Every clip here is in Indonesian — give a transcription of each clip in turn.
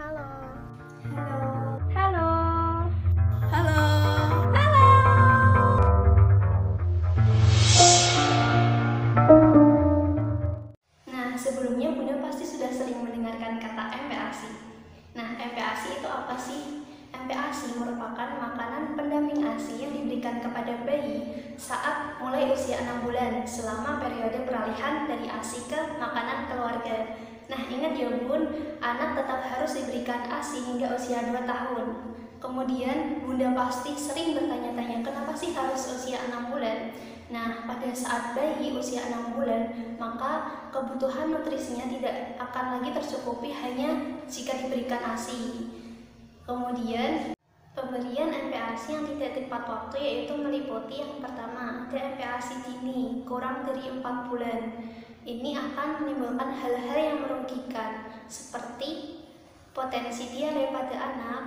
Halo. Halo. Halo. Halo. Halo. Nah, sebelumnya Bunda pasti sudah sering mendengarkan kata MPASI. Nah, MPASI itu apa sih? MPASI merupakan makanan pendamping ASI yang diberikan kepada bayi saat mulai usia 6 bulan selama periode peralihan dari ASI ke makanan keluarga. Nah, ingat ya Bun, anak tetap harus diberikan ASI hingga usia 2 tahun. Kemudian Bunda pasti sering bertanya-tanya kenapa sih harus usia 6 bulan? Nah, pada saat bayi usia 6 bulan, maka kebutuhan nutrisinya tidak akan lagi tercukupi hanya jika diberikan ASI. Kemudian, pemberian MPASI yang tidak tepat waktu yaitu meliputi yang pertama, ada MPASI dini, kurang dari 4 bulan. Ini akan menimbulkan hal-hal yang merugikan, seperti potensi diare pada anak,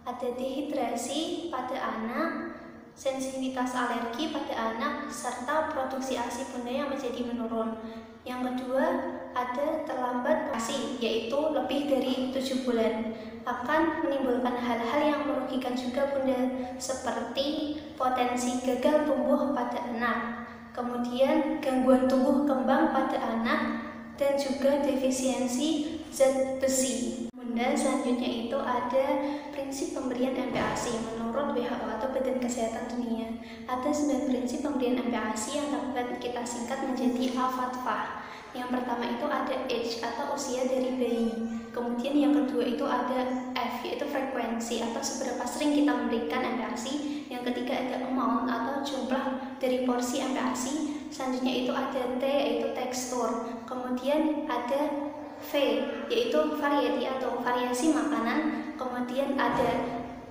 ada dehidrasi pada anak, sensitivitas alergi pada anak, serta produksi ASI Bunda yang menjadi menurun. Yang kedua, ada terlambat ASI, yaitu lebih dari 7 bulan. Akan menimbulkan hal-hal yang merugikan juga Bunda, seperti potensi gagal tumbuh pada anak, kemudian gangguan tumbuh kembang pada anak, dan juga defisiensi zat besi. Bunda, selanjutnya itu ada prinsip pemberian MPASI menurut WHO atau Badan Kesehatan Dunia. Ada 9 prinsip pemberian MPASI yang dapat kita singkat menjadi Al-Fatfah. Yang pertama itu ada age atau usia dari bayi. Kemudian yang kedua itu ada F, yaitu frekuensi atau seberapa sering kita memberikan MPASI. Yang ketiga ada amount atau jumlah dari porsi MPASI. Selanjutnya itu ada T, yaitu tekstur. Kemudian ada V, yaitu variety atau variasi makanan. Kemudian ada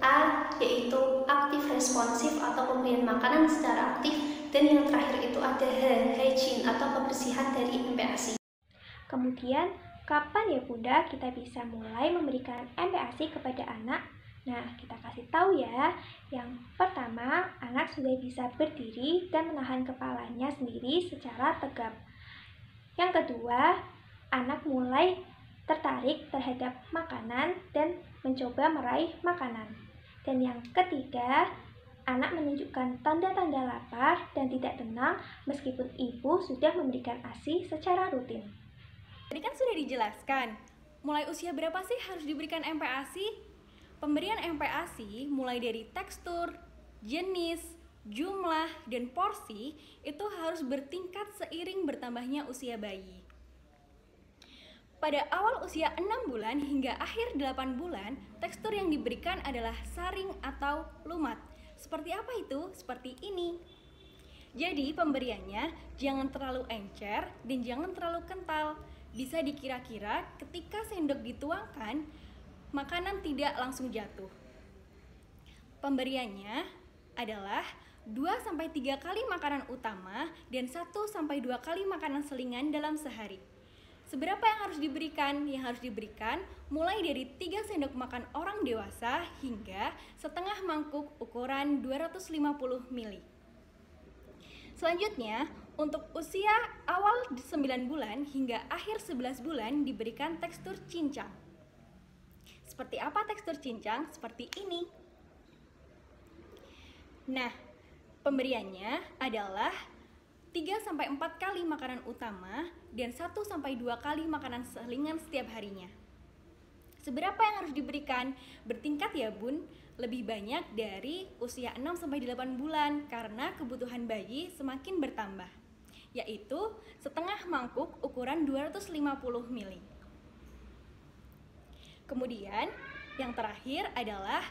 A, yaitu aktif responsif atau pemberian makanan secara aktif. Dan yang terakhir itu ada H, hygiene atau kebersihan dari MPASI. Kemudian, kapan ya Bunda kita bisa mulai memberikan MPASI kepada anak? Nah, kita kasih tahu ya. Yang pertama, anak sudah bisa berdiri dan menahan kepalanya sendiri secara tegap. Yang kedua, anak mulai tertarik terhadap makanan dan mencoba meraih makanan. Dan yang ketiga, anak menunjukkan tanda-tanda lapar dan tidak tenang meskipun ibu sudah memberikan ASI secara rutin. Tadi kan sudah dijelaskan, mulai usia berapa sih harus diberikan MPASI? Pemberian MPASI mulai dari tekstur, jenis, jumlah, dan porsi itu harus bertingkat seiring bertambahnya usia bayi. Pada awal usia 6 bulan hingga akhir 8 bulan, tekstur yang diberikan adalah saring atau lumat. Seperti apa itu? Seperti ini. Jadi pemberiannya jangan terlalu encer dan jangan terlalu kental. Bisa dikira-kira ketika sendok dituangkan, makanan tidak langsung jatuh. Pemberiannya adalah 2-3 kali makanan utama dan 1-2 kali makanan selingan dalam sehari. Seberapa yang harus diberikan? Yang harus diberikan mulai dari 3 sendok makan orang dewasa hingga setengah mangkuk ukuran 250 ml. Selanjutnya, untuk usia awal 9 bulan hingga akhir 11 bulan diberikan tekstur cincang. Seperti apa tekstur cincang? Seperti ini. Nah, pemberiannya adalah 3-4 kali makanan utama dan 1-2 kali makanan selingan setiap harinya. Seberapa yang harus diberikan? Bertingkat ya Bun, lebih banyak dari usia 6-8 bulan karena kebutuhan bayi semakin bertambah, yaitu setengah mangkuk ukuran 250 ml. Kemudian yang terakhir adalah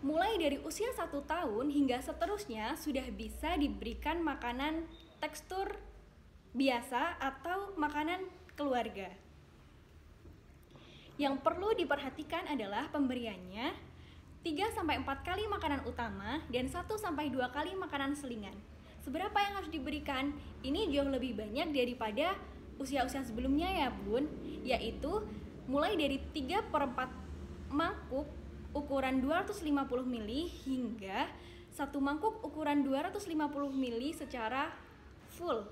mulai dari usia 1 tahun hingga seterusnya sudah bisa diberikan makanan tekstur biasa atau makanan keluarga. Yang perlu diperhatikan adalah pemberiannya 3-4 kali makanan utama dan 1-2 kali makanan selingan. Seberapa yang harus diberikan? Ini jauh lebih banyak daripada usia-usia sebelumnya ya Bun, yaitu mulai dari 3/4 mangkuk ukuran 250 ml hingga 1 mangkuk ukuran 250 ml secara full.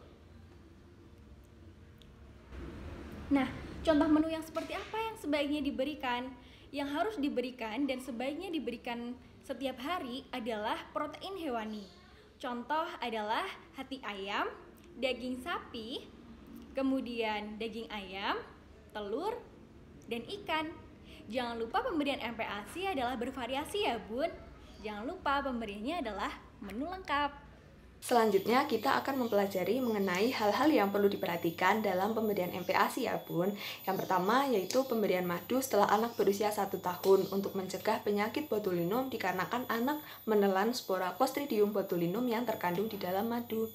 Nah, contoh menu yang seperti apa yang sebaiknya diberikan? Yang harus diberikan dan sebaiknya diberikan setiap hari adalah protein hewani. Contoh adalah hati ayam, daging sapi, kemudian daging ayam, telur, dan ikan. Jangan lupa pemberian MPASI adalah bervariasi ya Bun. Jangan lupa pemberiannya adalah menu lengkap. Selanjutnya kita akan mempelajari mengenai hal-hal yang perlu diperhatikan dalam pemberian MPASI ya Bun. Yang pertama yaitu pemberian madu setelah anak berusia 1 tahun untuk mencegah penyakit botulinum dikarenakan anak menelan spora Clostridium botulinum yang terkandung di dalam madu.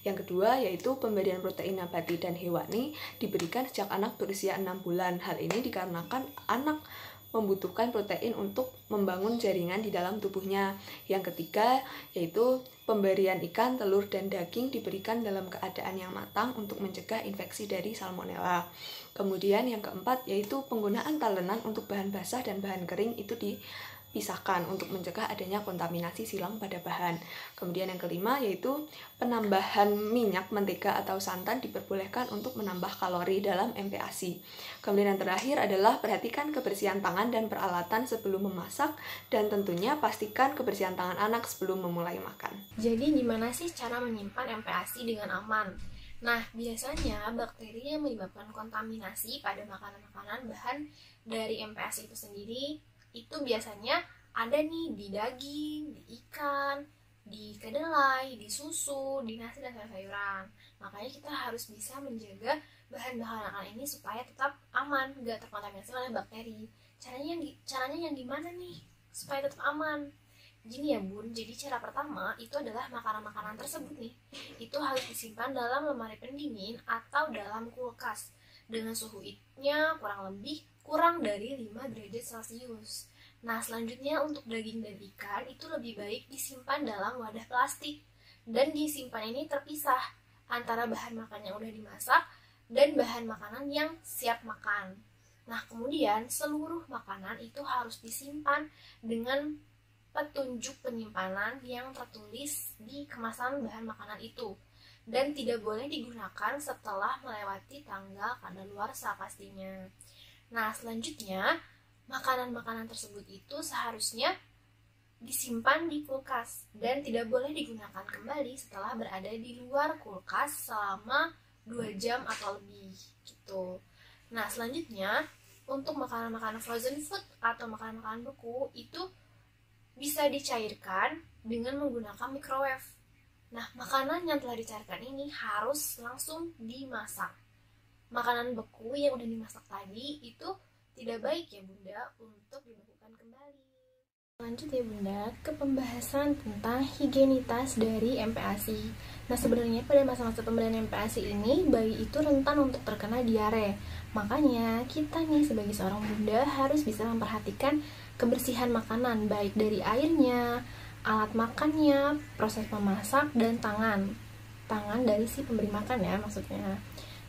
Yang kedua yaitu pemberian protein nabati dan hewani diberikan sejak anak berusia 6 bulan. Hal ini dikarenakan anak membutuhkan protein untuk membangun jaringan di dalam tubuhnya. Yang ketiga yaitu pemberian ikan, telur, dan daging diberikan dalam keadaan yang matang untuk mencegah infeksi dari salmonella. Kemudian yang keempat yaitu penggunaan talenan untuk bahan basah dan bahan kering itu dipisahkan untuk mencegah adanya kontaminasi silang pada bahan. Kemudian yang kelima yaitu penambahan minyak, mentega, atau santan diperbolehkan untuk menambah kalori dalam MPASI. Kemudian yang terakhir adalah perhatikan kebersihan tangan dan peralatan sebelum memasak, dan tentunya pastikan kebersihan tangan anak sebelum memulai makan. Jadi gimana sih cara menyimpan MPASI dengan aman? Nah, biasanya bakteri yang menyebabkan kontaminasi pada makanan-makanan bahan dari MPASI itu sendiri itu biasanya ada nih di daging, di ikan, di kedelai, di susu, di nasi dan sayur-sayuran. Makanya kita harus bisa menjaga bahan-bahan makanan ini supaya tetap aman, gak terkontaminasi oleh bakteri. Caranya yang gimana nih supaya tetap aman? Gini ya Bun, jadi cara pertama itu adalah makanan-makanan tersebut nih itu harus disimpan dalam lemari pendingin atau dalam kulkas dengan suhunya kurang dari 5 derajat Celcius. Nah, selanjutnya untuk daging dan ikan itu lebih baik disimpan dalam wadah plastik dan disimpan ini terpisah antara bahan makan yang udah dimasak dan bahan makanan yang siap makan. Nah, kemudian seluruh makanan itu harus disimpan dengan petunjuk penyimpanan yang tertulis di kemasan bahan makanan itu dan tidak boleh digunakan setelah melewati tanggal kadaluarsa pastinya. Nah, selanjutnya makanan-makanan tersebut itu seharusnya disimpan di kulkas dan tidak boleh digunakan kembali setelah berada di luar kulkas selama 2 jam atau lebih gitu. Nah, selanjutnya untuk makanan-makanan frozen food atau makanan-makanan beku itu bisa dicairkan dengan menggunakan microwave. Nah, makanan yang telah dicairkan ini harus langsung dimasak. Makanan beku yang udah dimasak tadi itu tidak baik ya Bunda untuk dibekukan kembali. Lanjut ya Bunda ke pembahasan tentang higienitas dari MPASI. Nah, sebenarnya pada masa-masa pemberian MPASI ini bayi itu rentan untuk terkena diare. Makanya kita nih sebagai seorang bunda harus bisa memperhatikan kebersihan makanan baik dari airnya, alat makannya, proses memasak, dan tangan dari si pemberi makan ya maksudnya.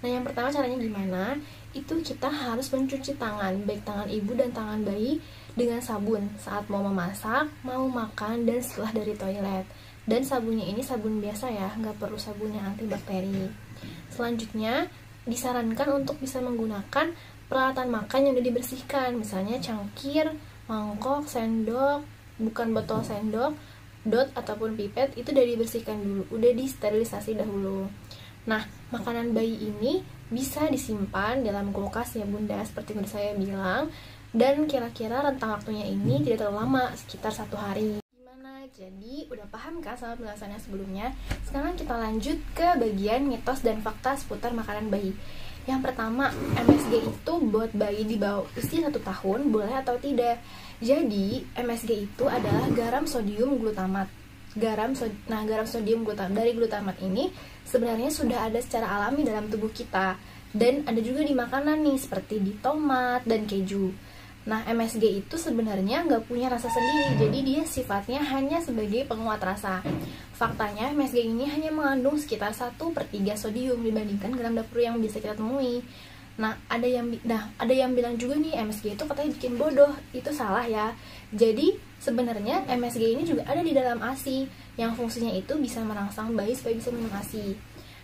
Nah, yang pertama caranya gimana? Itu kita harus mencuci tangan, baik tangan ibu dan tangan bayi dengan sabun saat mau memasak, mau makan, dan setelah dari toilet. Dan sabunnya ini sabun biasa ya, nggak perlu sabun yang antibakteri. Selanjutnya, disarankan untuk bisa menggunakan peralatan makan yang udah dibersihkan, misalnya cangkir, mangkok, sendok, bukan botol sendok, dot ataupun pipet itu udah dibersihkan dulu, udah disterilisasi dahulu. Nah, makanan bayi ini bisa disimpan dalam kulkas ya Bunda, seperti yang saya bilang, dan kira-kira rentang waktunya ini tidak terlalu lama, sekitar 1 hari. Gimana? Jadi udah paham kan sama penjelasannya sebelumnya? Sekarang kita lanjut ke bagian mitos dan fakta seputar makanan bayi. Yang pertama, MSG itu buat bayi di bawah usia 1 tahun boleh atau tidak? Jadi, MSG itu adalah garam sodium glutamat. Garam sodium glutamat dari glutamat ini sebenarnya sudah ada secara alami dalam tubuh kita dan ada juga di makanan nih seperti di tomat dan keju. Nah, MSG itu sebenarnya nggak punya rasa sendiri, jadi dia sifatnya hanya sebagai penguat rasa. Faktanya, MSG ini hanya mengandung sekitar 1/3 sodium dibandingkan garam dapur yang bisa kita temui. Nah, ada yang bilang juga nih MSG itu katanya bikin bodoh. Itu salah ya. Jadi, sebenarnya MSG ini juga ada di dalam ASI yang fungsinya itu bisa merangsang bayi supaya bisa minum ASI.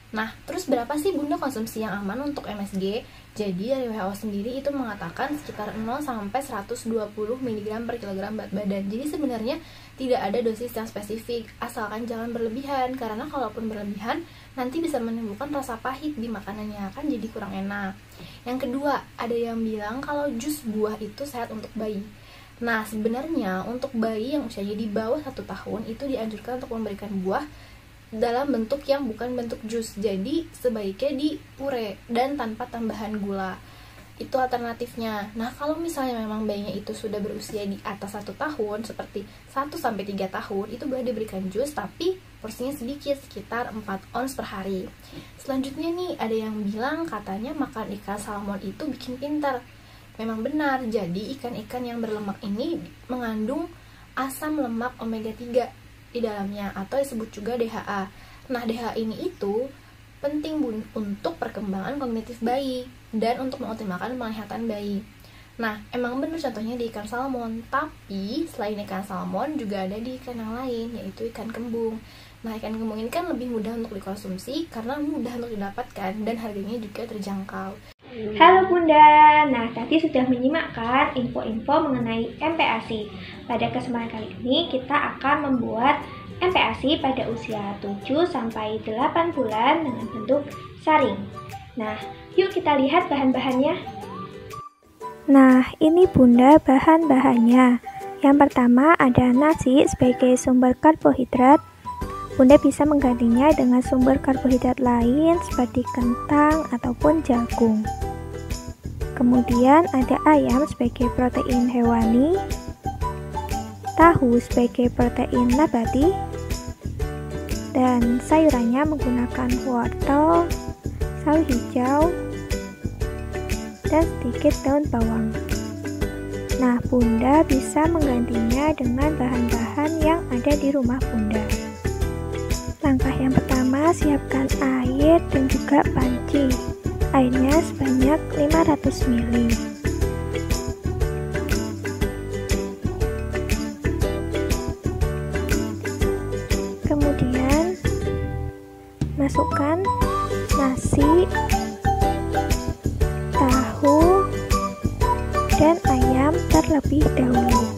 Nah, terus berapa sih Bunda konsumsi yang aman untuk MSG? Jadi dari WHO sendiri itu mengatakan sekitar 0 sampai 120 mg per kilogram berat badan. Jadi sebenarnya tidak ada dosis yang spesifik, asalkan jangan berlebihan, karena kalaupun berlebihan nanti bisa menimbulkan rasa pahit di makanannya, kan jadi kurang enak. Yang kedua, ada yang bilang kalau jus buah itu sehat untuk bayi. Nah, sebenarnya untuk bayi yang usianya di bawah 1 tahun itu dianjurkan untuk memberikan buah dalam bentuk yang bukan bentuk jus, jadi sebaiknya di pure dan tanpa tambahan gula. Itu alternatifnya. Nah, kalau misalnya memang bayinya itu sudah berusia di atas 1 tahun, seperti 1-3 tahun, itu boleh diberikan jus, tapi porsinya sedikit, sekitar 4 ons per hari. Selanjutnya nih, ada yang bilang katanya makan ikan salmon itu bikin pintar. Memang benar, jadi ikan-ikan yang berlemak ini mengandung asam lemak omega 3 di dalamnya, atau disebut juga DHA. Nah, DHA ini itu penting untuk perkembangan kognitif bayi dan untuk mengoptimalkan penglihatan bayi. Nah, emang bener contohnya di ikan salmon, tapi selain ikan salmon juga ada di ikan yang lain, yaitu ikan kembung. Nah, ikan kembung ini kan lebih mudah untuk dikonsumsi karena mudah untuk didapatkan dan harganya juga terjangkau. Halo Bunda, nah tadi sudah menyimakkan info-info mengenai MPASI. Pada kesempatan kali ini kita akan membuat MPASI pada usia 7-8 bulan dengan bentuk saring. Nah, yuk kita lihat bahan-bahannya. Nah, ini Bunda bahan-bahannya. Yang pertama ada nasi sebagai sumber karbohidrat. Bunda bisa menggantinya dengan sumber karbohidrat lain seperti kentang ataupun jagung. Kemudian ada ayam sebagai protein hewani, tahu sebagai protein nabati, dan sayurannya menggunakan wortel, sawi hijau, dan sedikit daun bawang. Nah, Bunda bisa menggantinya dengan bahan-bahan yang ada di rumah Bunda. Langkah yang pertama, siapkan air dan juga panci. Airnya sebanyak 500 ml. Kemudian masukkan nasi, tahu, dan ayam terlebih dahulu.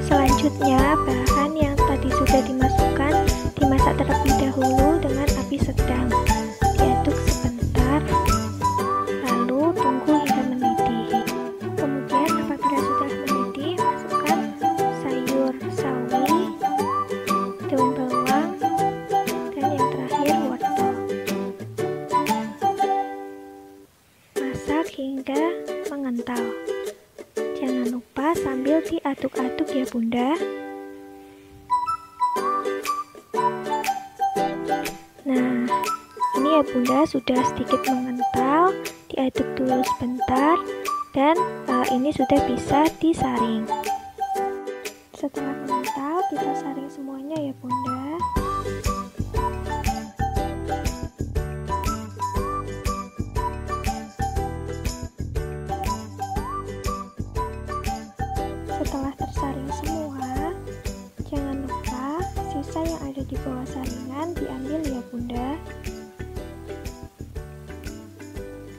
Selanjutnya, bahan yang tadi sudah dimasukkan dimasak terlebih dahulu dengan api sedang. Diaduk sebentar, lalu tunggu hingga mendidih. Kemudian apabila sudah mendidih, masukkan sayur sawi, daun bawang, dan yang terakhir wortel. Masak hingga mengental. Jangan lupa sambil diaduk-aduk ya Bunda. Nah, ini ya Bunda sudah sedikit mengental, diaduk dulu sebentar, dan ini sudah bisa disaring. Setelah mengental, kita saring semuanya ya Bunda. Setelah tersaring semua, jangan lupa sisa yang ada di bawah saringan diambil ya Bunda.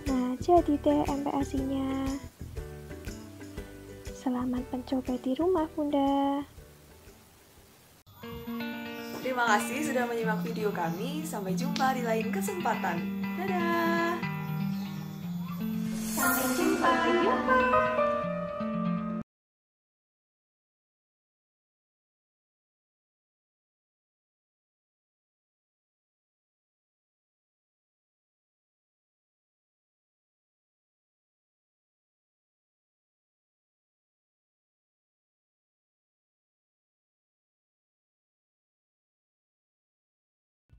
Nah, jadi deh MPASI-nya. Selamat mencoba di rumah Bunda. Terima kasih sudah menyimak video kami. Sampai jumpa di lain kesempatan. Dadah! Sampai jumpa.